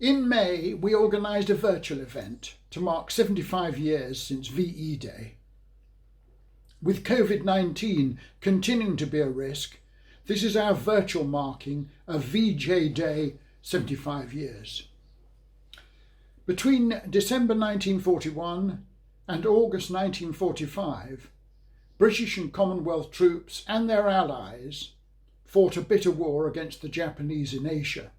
In May, we organised a virtual event to mark 75 years since VE Day. With COVID-19 continuing to be a risk, this is our virtual marking of VJ Day 75 years. Between December 1941 and August 1945, British and Commonwealth troops and their allies fought a bitter war against the Japanese in Asia.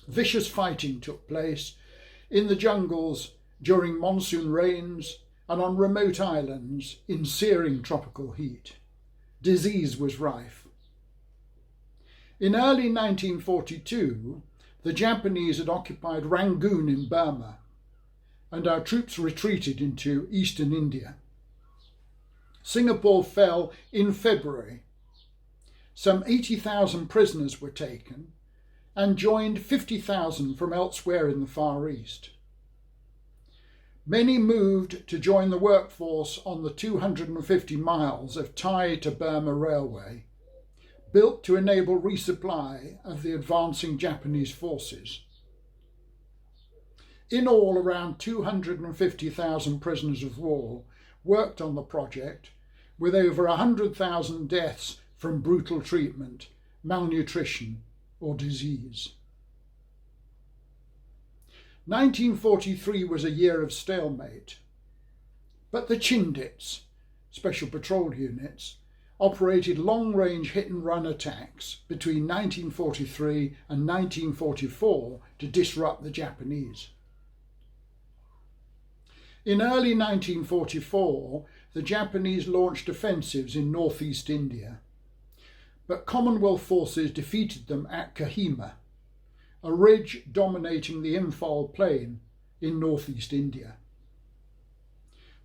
Vicious fighting took place in the jungles during monsoon rains and on remote islands in searing tropical heat. Disease was rife. In early 1942, the Japanese had occupied Rangoon in Burma, and our troops retreated into eastern India. Singapore fell in February. Some 80,000 prisoners were taken and joined 50,000 from elsewhere in the Far East. Many moved to join the workforce on the 250 miles of Thai to Burma railway, built to enable resupply of the advancing Japanese forces. In all, around 250,000 prisoners of war worked on the project, with over 100,000 deaths from brutal treatment, malnutrition, or disease. 1943 was a year of stalemate, but the Chindits, Special Patrol Units, operated long-range hit-and-run attacks between 1943 and 1944 to disrupt the Japanese. In early 1944, the Japanese launched offensives in northeast India, but Commonwealth forces defeated them at Kohima, a ridge dominating the Imphal plain in northeast India.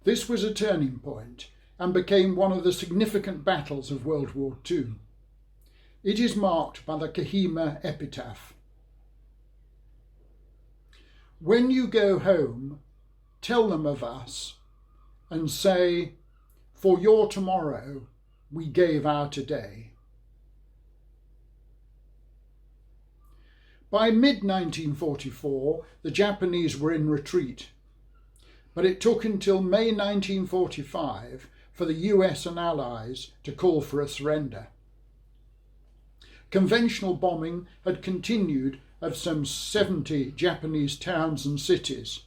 This was a turning point and became one of the significant battles of World War II. It is marked by the Kohima epitaph. When you go home, tell them of us and say, for your tomorrow we gave our today. By mid-1944, the Japanese were in retreat, but it took until May 1945 for the US and Allies to call for a surrender. Conventional bombing had continued of some 70 Japanese towns and cities,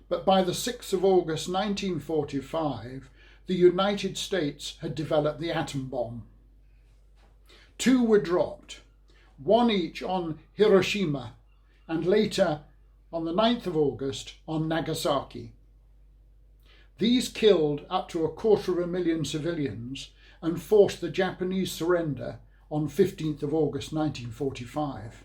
but by the 6th of August 1945, the United States had developed the atom bomb. 2 were dropped, 1 each on Hiroshima and later on the 9th of August on Nagasaki. These killed up to 250,000 civilians and forced the Japanese surrender on 15th of August 1945.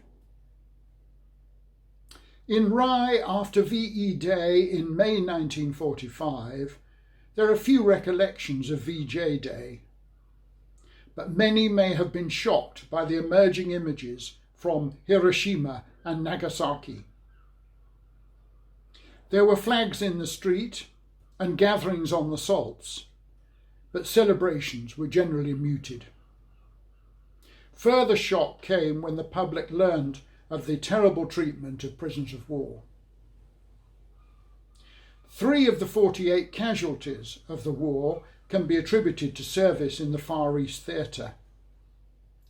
In Rye after VE Day in May 1945, there are few recollections of VJ Day, but many may have been shocked by the emerging images from Hiroshima and Nagasaki. There were flags in the street and gatherings on the salts, but celebrations were generally muted. Further shock came when the public learned of the terrible treatment of prisoners of war. 3 of the 48 casualties of the war can be attributed to service in the Far East Theatre.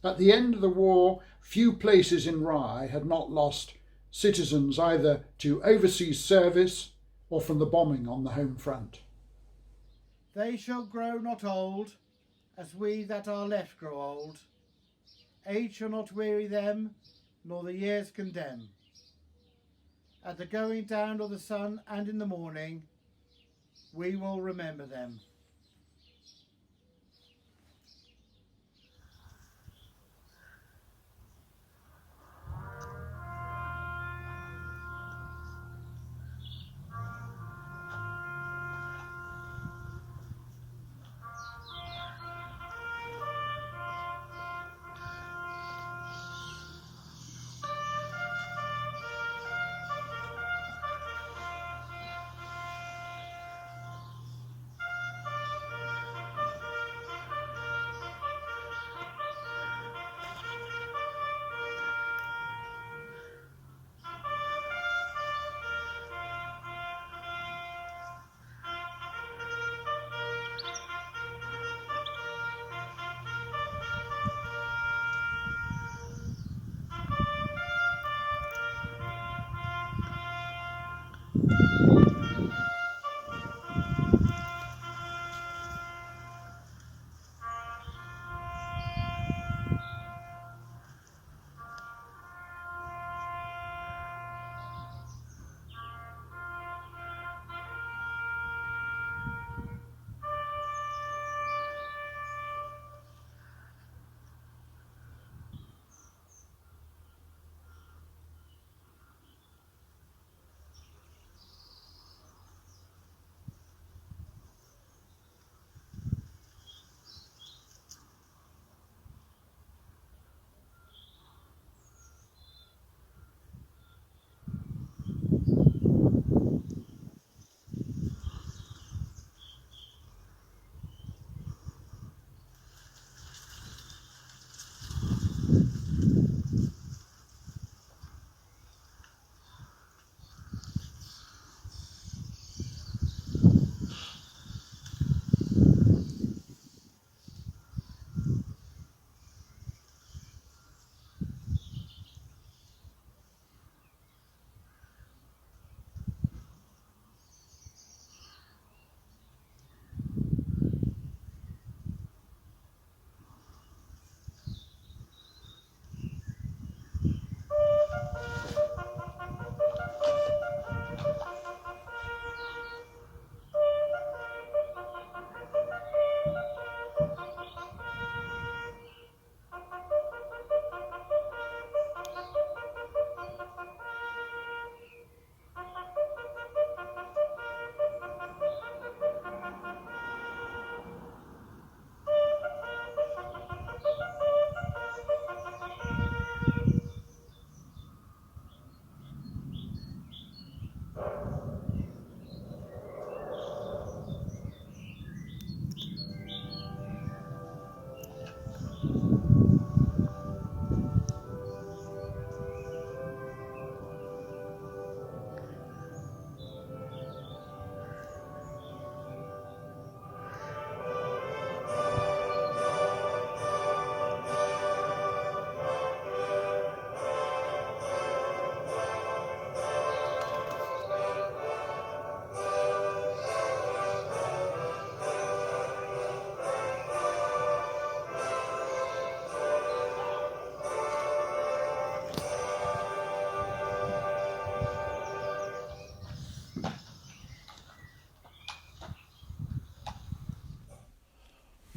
At the end of the war, few places in Rye had not lost citizens either to overseas service or from the bombing on the home front. They shall grow not old, as we that are left grow old. Age shall not weary them, nor the years condemn. At the going down of the sun and in the morning, we will remember them.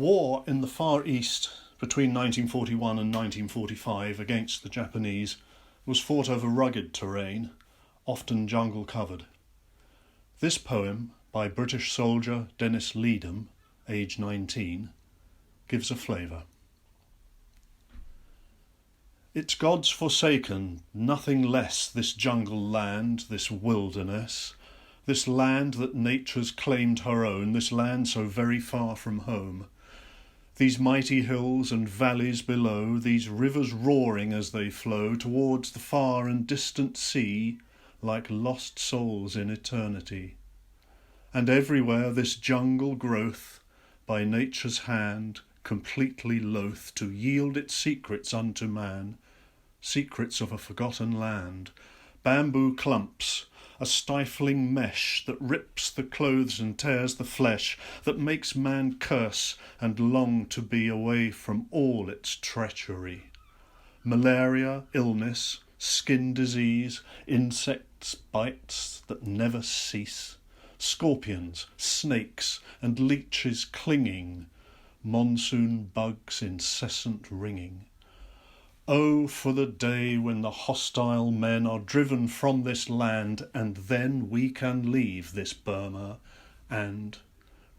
War in the Far East between 1941 and 1945 against the Japanese was fought over rugged terrain, often jungle covered. This poem by British soldier Dennis Leedham, age 19, gives a flavour. It's God's forsaken, nothing less, this jungle land, this wilderness, this land that nature's claimed her own, this land so very far from home. These mighty hills and valleys below, these rivers roaring as they flow towards the far and distant sea, like lost souls in eternity. And everywhere this jungle growth, by nature's hand, completely loath to yield its secrets unto man, secrets of a forgotten land, bamboo clumps, a stifling mesh that rips the clothes and tears the flesh, that makes man curse and long to be away from all its treachery. Malaria, illness, skin disease, insects, bites that never cease, scorpions, snakes, and leeches clinging, monsoon bugs' incessant ringing. Oh, for the day when the hostile men are driven from this land, and then we can leave this Burma and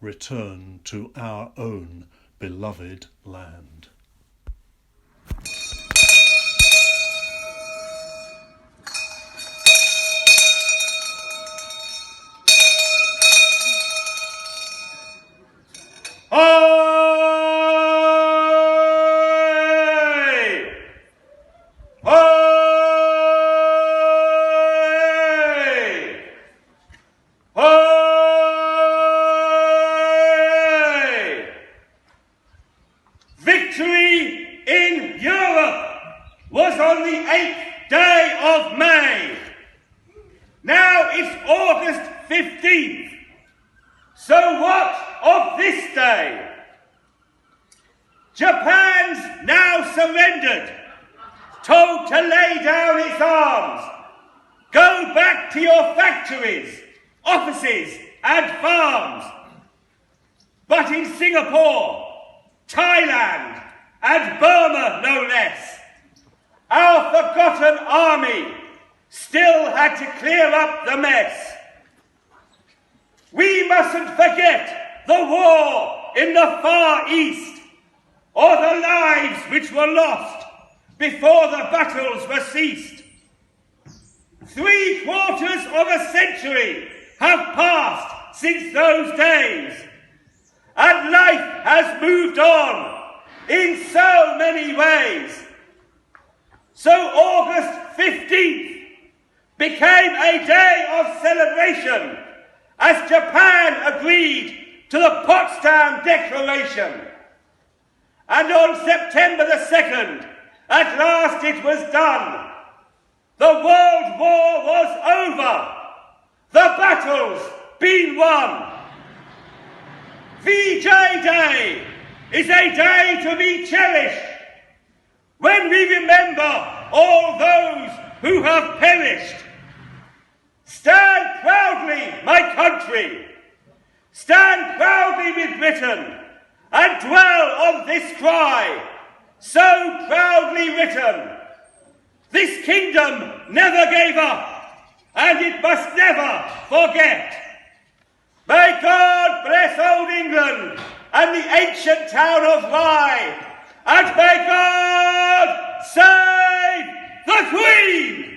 return to our own beloved land. Victory in Europe was on the 8th day of May. Now it's August 15th. So what of this day? Japan's now surrendered, told to lay down its arms. Go back to your factories, offices and farms. But in Singapore, Thailand and Burma no less, our forgotten army still had to clear up the mess. We mustn't forget the war in the Far East, or the lives which were lost before the battles were ceased. 3/4 of a century have passed since those days, and life has moved on in so many ways. So August 15th became a day of celebration as Japan agreed to the Potsdam Declaration. And on September the 2nd, at last it was done. The World War was over. The battle's been won. VJ Day is a day to be cherished when we remember all those who have perished. Stand proudly, my country. Stand proudly with Britain and dwell on this cry, so proudly written. This kingdom never gave up, and it must never forget. May God bless old England and the ancient town of Rye, and may God save the Queen!